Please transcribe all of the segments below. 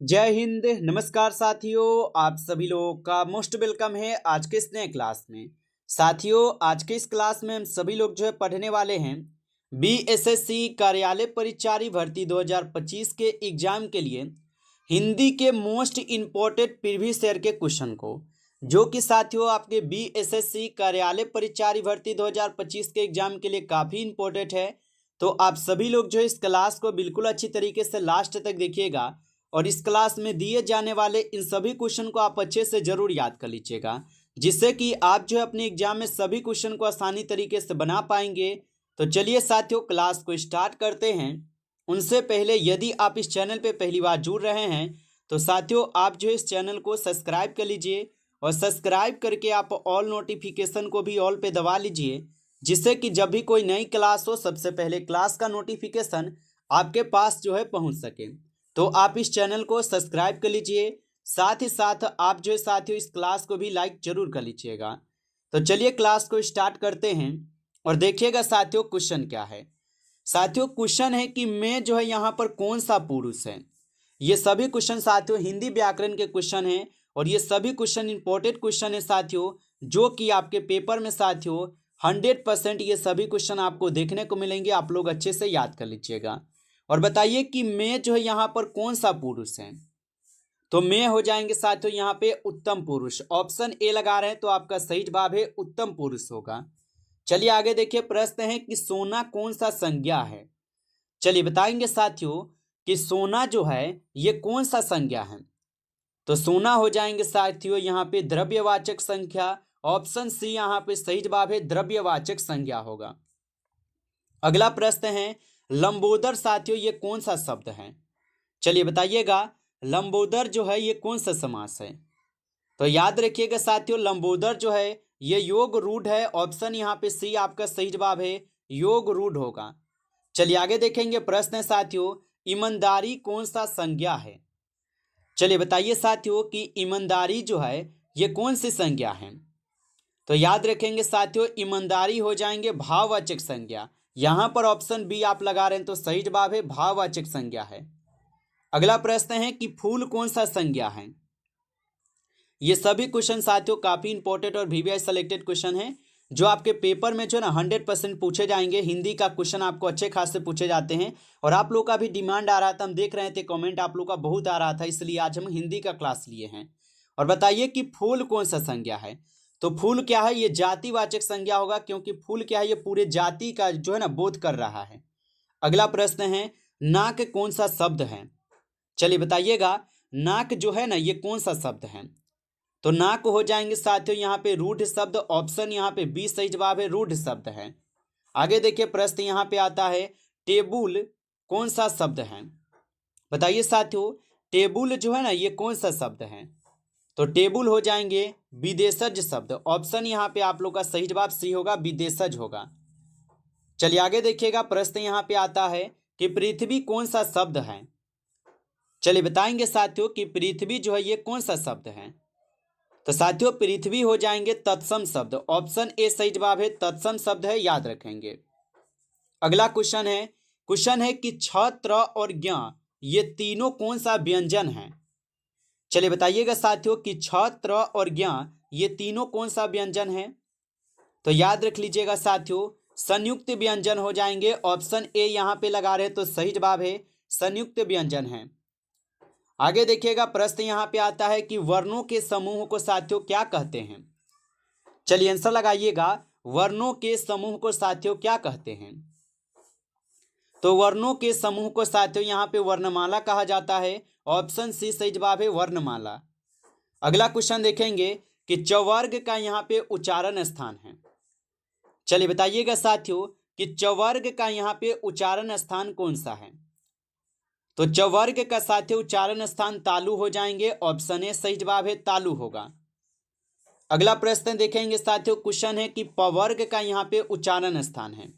जय हिंद। नमस्कार साथियों, आप सभी लोगों का मोस्ट वेलकम है आज के इस नए क्लास में। साथियों, आज के इस क्लास में हम सभी लोग जो है पढ़ने वाले हैं बीएसएससी कार्यालय परिचारी भर्ती 2025 के एग्जाम के लिए हिंदी के मोस्ट इम्पोर्टेंट प्रीवियस ईयर के क्वेश्चन को, जो कि साथियों आपके बीएसएससी कार्यालय परिचारी भर्ती 2025 के एग्जाम के लिए काफ़ी इंपॉर्टेंट है। तो आप सभी लोग जो है इस क्लास को बिल्कुल अच्छी तरीके से लास्ट तक देखिएगा और इस क्लास में दिए जाने वाले इन सभी क्वेश्चन को आप अच्छे से जरूर याद कर लीजिएगा, जिससे कि आप जो है अपने एग्जाम में सभी क्वेश्चन को आसानी तरीके से बना पाएंगे। तो चलिए साथियों, क्लास को स्टार्ट करते हैं। उनसे पहले यदि आप इस चैनल पे पहली बार जुड़ रहे हैं तो साथियों आप जो इस चैनल को सब्सक्राइब कर लीजिए और सब्सक्राइब करके आप ऑल नोटिफिकेशन को भी ऑल पे दबा लीजिए, जिससे कि जब भी कोई नई क्लास हो सबसे पहले क्लास का नोटिफिकेशन आपके पास जो है पहुंच सके। तो आप इस चैनल को सब्सक्राइब कर लीजिए, साथ ही साथ आप जो है साथियों इस क्लास को भी लाइक जरूर कर लीजिएगा। तो चलिए क्लास को स्टार्ट करते हैं और देखिएगा साथियों क्वेश्चन क्या है। साथियों क्वेश्चन है कि मैं जो है यहाँ पर कौन सा पुरुष है। ये सभी क्वेश्चन साथियों हिंदी व्याकरण के क्वेश्चन हैं और ये सभी क्वेश्चन इंपॉर्टेंट क्वेश्चन है साथियों, जो कि आपके पेपर में साथियों 100% ये सभी क्वेश्चन आपको देखने को मिलेंगे। आप लोग अच्छे से याद कर लीजिएगा और बताइए कि मैं जो है यहाँ पर कौन सा पुरुष है। तो मैं हो जाएंगे साथियों यहाँ पे उत्तम पुरुष। ऑप्शन ए लगा रहे हैं तो आपका सही जवाब है उत्तम पुरुष होगा। चलिए आगे देखिए, प्रश्न है कि सोना कौन सा संज्ञा है। चलिए बताएंगे साथियों कि सोना जो है ये कौन सा संज्ञा है। तो सोना हो जाएंगे साथियों यहाँ पे द्रव्यवाचक संख्या। ऑप्शन सी यहाँ पे सही जवाब है, द्रव्यवाचक संज्ञा होगा। अगला प्रश्न है लंबोदर साथियों ये कौन सा शब्द है। चलिए बताइएगा लंबोदर जो है ये कौन सा समास है। तो याद रखिएगा साथियों लंबोदर जो है ये योग रूढ़ है। ऑप्शन यहाँ पे सी आपका सही जवाब है, योग रूढ़ होगा। चलिए आगे देखेंगे, प्रश्न है साथियों ईमानदारी कौन सा संज्ञा है। चलिए बताइए साथियों कि ईमानदारी जो है ये कौन सी संज्ञा है। तो याद रखेंगे साथियों ईमानदारी हो जाएंगे भाववाचक संज्ञा। यहां पर ऑप्शन बी आप लगा रहे हैं तो सही जवाब है भाववाचक संज्ञा है। अगला प्रश्न है कि फूल कौन सा संज्ञा है। ये सभी क्वेश्चन साथियों काफी इंपॉर्टेंट और वीवीआई सेलेक्टेड क्वेश्चन है, जो आपके पेपर में जो है ना 100% पूछे जाएंगे। हिंदी का क्वेश्चन आपको अच्छे खासे पूछे जाते हैं और आप लोग का भी डिमांड आ रहा था, हम देख रहे थे कमेंट आप लोग का बहुत आ रहा था, इसलिए आज हम हिंदी का क्लास लिए हैं। और बताइए कि फूल कौन सा संज्ञा है। तो फूल क्या है, ये जातिवाचक संज्ञा होगा, क्योंकि फूल क्या है ये पूरे जाति का जो है ना बोध कर रहा है। अगला प्रश्न है नाक कौन सा शब्द है। चलिए बताइएगा नाक जो है ना ये कौन सा शब्द है। तो नाक हो जाएंगे साथियों यहाँ पे रूढ़ शब्द। ऑप्शन यहाँ पे बी सही जवाब है, रूढ़ शब्द है। आगे देखिए प्रश्न यहाँ पे आता है टेबुल कौन सा शब्द है। बताइए साथियों टेबुल जो है ना ये कौन सा शब्द है। तो टेबुल हो जाएंगे विदेशज शब्द। ऑप्शन यहाँ पे आप लोग का सही जवाब सी होगा, विदेशज होगा। चलिए आगे देखिएगा, प्रश्न यहाँ पे आता है कि पृथ्वी कौन सा शब्द है। चलिए बताएंगे साथियों कि पृथ्वी जो है ये कौन सा शब्द है। तो साथियों पृथ्वी हो जाएंगे तत्सम शब्द। ऑप्शन ए सही जवाब है, तत्सम शब्द है, याद रखेंगे। अगला क्वेश्चन है कि छ, त्र और ज्ञ ये तीनों कौन सा व्यंजन है। चलिए बताइएगा साथियों कि छ, त्र और ज्ञ ये तीनों कौन सा व्यंजन है। तो याद रख लीजिएगा साथियों संयुक्त व्यंजन हो जाएंगे। ऑप्शन ए यहाँ पे लगा रहे तो सही जवाब है, संयुक्त व्यंजन है। आगे देखिएगा प्रश्न यहाँ पे आता है कि वर्णों के समूह को साथियों क्या कहते हैं। चलिए आंसर लगाइएगा, वर्णों के समूह को साथियों क्या कहते हैं। तो वर्णों के समूह को साथियों यहाँ पे वर्णमाला कहा जाता है। ऑप्शन सी सही जवाब है, वर्णमाला। अगला क्वेश्चन देखेंगे कि चवर्ग का यहाँ पे उच्चारण स्थान है। चलिए बताइएगा साथियों कि चवर्ग का यहाँ पे उच्चारण स्थान कौन सा है। तो चवर्ग का साथियों उच्चारण स्थान तालु हो जाएंगे। ऑप्शन ए सही जवाब है, तालु होगा। अगला प्रश्न देखेंगे साथियों, क्वेश्चन है कि पवर्ग का यहाँ पे उच्चारण स्थान है।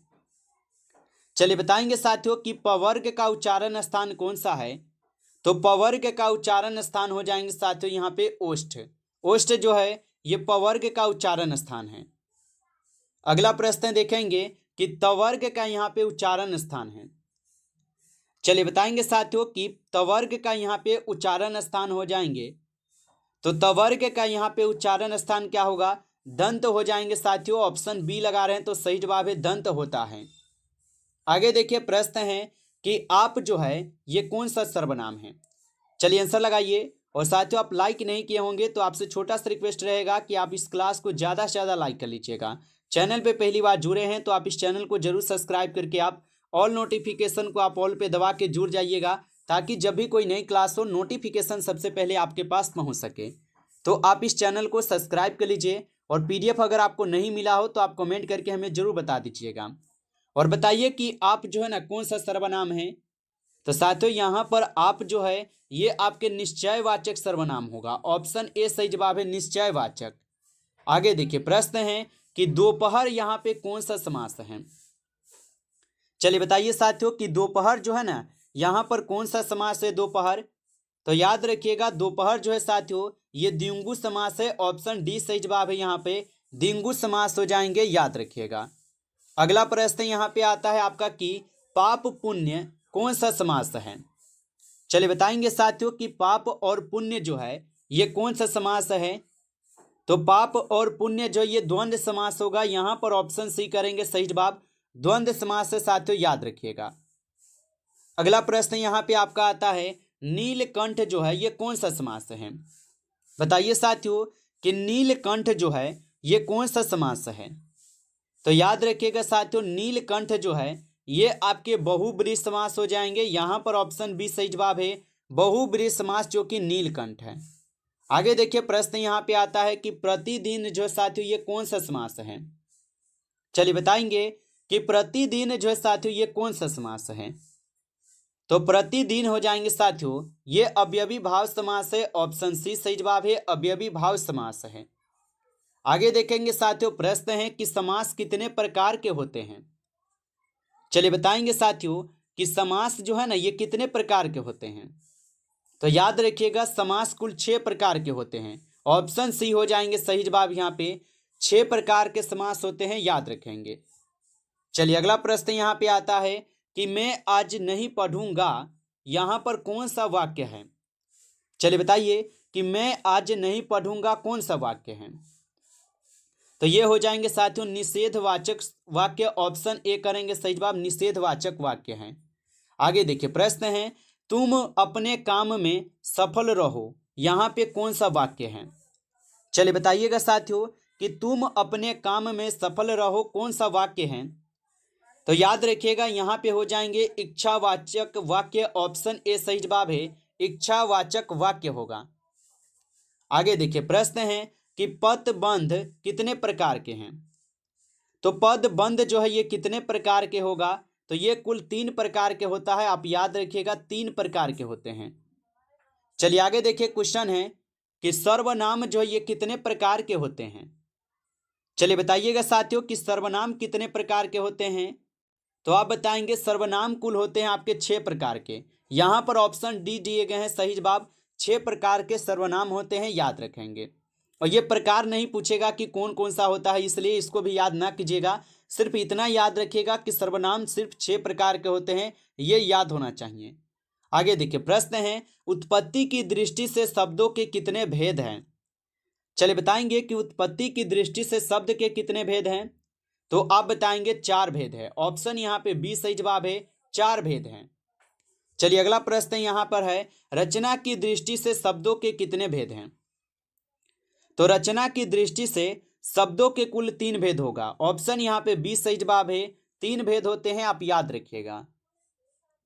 चलिए बताएंगे साथियों कि पवर्ग का उच्चारण स्थान कौन सा है। तो पवर्ग का उच्चारण स्थान हो जाएंगे साथियों यहाँ पे ओष्ठ। ओष्ठ जो है ये पवर्ग का उच्चारण स्थान है। अगला प्रश्न देखेंगे कि तवर्ग का यहाँ पे उच्चारण स्थान है। चलिए बताएंगे साथियों कि तवर्ग का यहाँ पे उच्चारण स्थान हो जाएंगे, तो तवर्ग का यहाँ पे उच्चारण स्थान क्या होगा, दंत हो जाएंगे साथियों। ऑप्शन बी लगा रहे हैं तो सही जवाब है दंत होता है। आगे देखिए प्रश्न है कि आप जो है ये कौन सा सर्वनाम है। चलिए आंसर लगाइए। और साथियों आप लाइक नहीं किए होंगे तो आपसे छोटा सा रिक्वेस्ट रहेगा कि आप इस क्लास को ज़्यादा से ज़्यादा लाइक कर लीजिएगा। चैनल पे पहली बार जुड़े हैं तो आप इस चैनल को जरूर सब्सक्राइब करके आप ऑल नोटिफिकेशन को आप ऑल पे दबा के जुड़ जाइएगा, ताकि जब भी कोई नई क्लास हो नोटिफिकेशन सबसे पहले आपके पास पहुंच सके। तो आप इस चैनल को सब्सक्राइब कर लीजिए। और पीडीएफ अगर आपको नहीं मिला हो तो आप कमेंट करके हमें जरूर बता दीजिएगा। और बताइए कि आप जो है ना कौन सा सर्वनाम है। तो साथियों यहाँ पर आप जो है ये आपके निश्चयवाचक सर्वनाम होगा। ऑप्शन ए सही जवाब है, निश्चयवाचक। आगे देखिए प्रश्न है कि दोपहर यहाँ पे कौन सा समास है। चलिए बताइए साथियों कि दोपहर जो है ना यहाँ पर कौन सा समास है दोपहर। तो याद रखिएगा दोपहर जो है साथियों ये द्विगु समास है। ऑप्शन डी सही जवाब है, यहाँ पे द्विगु समास हो जाएंगे, याद रखिएगा। अगला प्रश्न यहाँ पे आता है आपका कि पाप पुण्य कौन सा समास है। चलिए बताएंगे साथियों कि पाप और पुण्य जो है ये कौन सा समास है। तो पाप और पुण्य जो ये द्वंद्व समास होगा। यहाँ पर ऑप्शन सी करेंगे सही जवाब, द्वंद्व समास है साथियों, याद रखिएगा। अगला प्रश्न यहाँ पे आपका आता है नीलकंठ जो है ये कौन सा समास है। बताइए साथियों कि नीलकंठ जो है ये कौन सा समास है। तो याद रखिएगा साथियों नीलकंठ जो है ये आपके बहुब्रीहि समास हो जाएंगे। यहाँ पर ऑप्शन बी सही जवाब है, बहुब्रीहि समास जो कि नीलकंठ है। आगे देखिए प्रश्न यहाँ पे आता है कि प्रतिदिन जो साथियों ये कौन सा समास है। चलिए बताएंगे कि प्रतिदिन जो है साथियों ये कौन सा समास है। तो प्रतिदिन हो जाएंगे साथियों ये अवयवी भाव समास है। ऑप्शन सी सही जवाब है, अवयवी भाव समास है। आगे देखेंगे साथियों प्रश्न है कि समास कितने प्रकार के होते हैं। चलिए बताएंगे साथियों कि समास जो है ना ये कितने प्रकार के होते हैं। तो याद रखिएगा समास कुल 6 प्रकार के होते हैं। ऑप्शन सी हो जाएंगे सही जवाब, यहाँ पे 6 प्रकार के समास होते हैं, याद रखेंगे। चलिए अगला प्रश्न यहाँ पे आता है कि मैं आज नहीं पढ़ूंगा, यहाँ पर कौन सा वाक्य है। चलिए बताइए कि मैं आज नहीं पढ़ूंगा कौन सा वाक्य है। तो ये हो जाएंगे साथियों निषेधवाचक वाक्य। ऑप्शन ए करेंगे सही जवाब, निषेधवाचक वाक्य है। आगे देखिए प्रश्न है तुम अपने काम में सफल रहो, यहाँ पे कौन सा वाक्य है। चलिए बताइएगा साथियों कि तुम अपने काम में सफल रहो कौन सा वाक्य है। तो याद रखिएगा यहाँ पे हो जाएंगे इच्छावाचक वाक्य। ऑप्शन ए सही जवाब है, इच्छावाचक वाक्य होगा। आगे देखिए प्रश्न है कि पदबंध कितने प्रकार के हैं। तो पदबंध जो है ये कितने प्रकार के होगा। तो ये कुल 3 प्रकार के होता है, आप याद रखिएगा 3 प्रकार के होते हैं। चलिए आगे देखिए क्वेश्चन है कि सर्वनाम जो है ये कितने प्रकार के होते हैं। चलिए बताइएगा साथियों कि सर्वनाम कितने प्रकार के होते हैं। तो आप बताएंगे सर्वनाम कुल होते हैं आपके 6 प्रकार के। यहाँ पर ऑप्शन डी दिए गए हैं सही जवाब, 6 प्रकार के सर्वनाम होते हैं, याद रखेंगे। और ये प्रकार नहीं पूछेगा कि कौन कौन सा होता है, इसलिए इसको भी याद ना कीजिएगा। सिर्फ इतना याद रखिएगा कि सर्वनाम सिर्फ 6 प्रकार के होते हैं, ये याद होना चाहिए। आगे देखिए प्रश्न है उत्पत्ति की दृष्टि से शब्दों के कितने भेद हैं। चलिए बताएंगे कि उत्पत्ति की दृष्टि से शब्द के कितने भेद हैं। तो आप बताएंगे 4 भेद है। ऑप्शन यहाँ पे बी सही जवाब है, 4 भेद हैं। चलिए अगला प्रश्न यहाँ पर है रचना की दृष्टि से शब्दों के कितने भेद हैं। तो रचना की दृष्टि से शब्दों के कुल 3 भेद होगा। ऑप्शन यहाँ पे बी सही जवाब है, 3 भेद होते हैं, आप याद रखिएगा।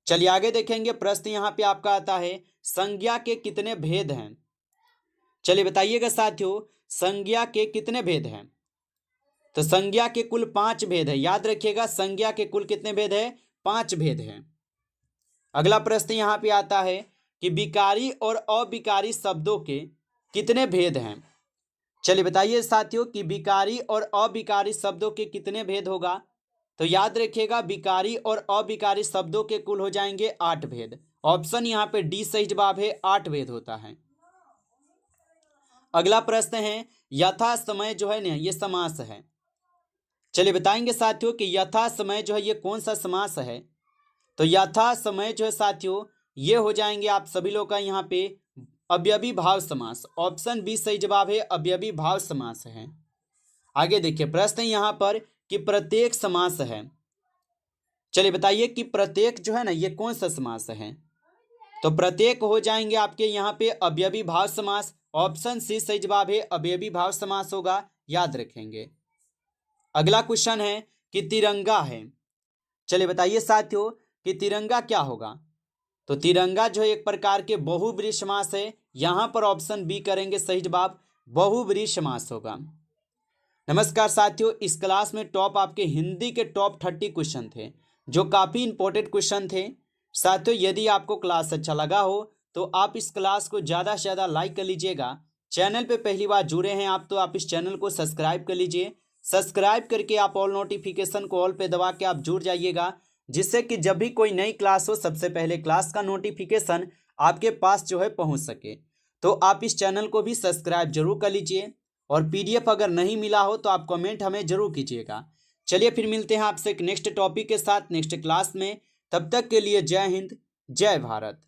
चलिए आगे देखेंगे प्रश्न यहाँ पे आपका आता है संज्ञा के कितने भेद हैं। चलिए बताइएगा साथियों संज्ञा के कितने भेद हैं। तो संज्ञा के कुल 5 भेद है, याद रखिएगा संज्ञा के कुल कितने भेद है, 5 भेद हैं। अगला प्रश्न यहाँ पे आता है कि विकारी और अविकारी शब्दों के कितने भेद हैं। चलिए बताइए साथियों कि विकारी और अविकारी शब्दों के कितने भेद होगा। तो याद रखिएगा विकारी और अविकारी शब्दों के कुल हो जाएंगे 8 भेद। ऑप्शन यहाँ पे डी सही जवाब है, 8 भेद होता है। अगला प्रश्न है यथा समय जो है ना ये समास है। चलिए बताएंगे साथियों कि यथा समय जो है ये कौन सा समास है। तो यथा समय जो है साथियों ये हो जाएंगे आप सभी लोग का यहाँ पे अवयवी भाव समास। ऑप्शन बी सही जवाब है, अवयवी भाव समास है। आगे देखिए प्रश्न यहाँ पर कि प्रत्येक समास है। चलिए बताइए कि प्रत्येक जो है ना ये कौन सा समास है। तो प्रत्येक हो जाएंगे आपके यहाँ पे अवयवी भाव समास। ऑप्शन सी सही जवाब है, अवयवी भाव समास होगा, याद रखेंगे। अगला क्वेश्चन है कि तिरंगा है। चलिए बताइए साथियों कि तिरंगा क्या होगा। तो तिरंगा जो है एक प्रकार के बहुब्रीहि समास है। यहां पर ऑप्शन बी करेंगे सही जवाब, बहुब्रीहि समास होगा। नमस्कार साथियों, इस क्लास में टॉप आपके हिंदी के टॉप 30 क्वेश्चन थे जो काफ़ी इंपॉर्टेंट क्वेश्चन थे। साथियों यदि आपको क्लास अच्छा लगा हो तो आप इस क्लास को ज़्यादा से ज़्यादा लाइक कर लीजिएगा। चैनल पे पहली बार जुड़े हैं आप तो आप इस चैनल को सब्सक्राइब कर लीजिए। सब्सक्राइब करके आप ऑल नोटिफिकेशन को ऑल पे दबा के आप जुड़ जाइएगा, जिससे कि जब भी कोई नई क्लास हो सबसे पहले क्लास का नोटिफिकेशन आपके पास जो है पहुंच सके। तो आप इस चैनल को भी सब्सक्राइब जरूर कर लीजिए और पीडीएफ अगर नहीं मिला हो तो आप कमेंट हमें जरूर कीजिएगा। चलिए फिर मिलते हैं आपसे एक नेक्स्ट टॉपिक के साथ नेक्स्ट क्लास में। तब तक के लिए जय हिंद, जय भारत।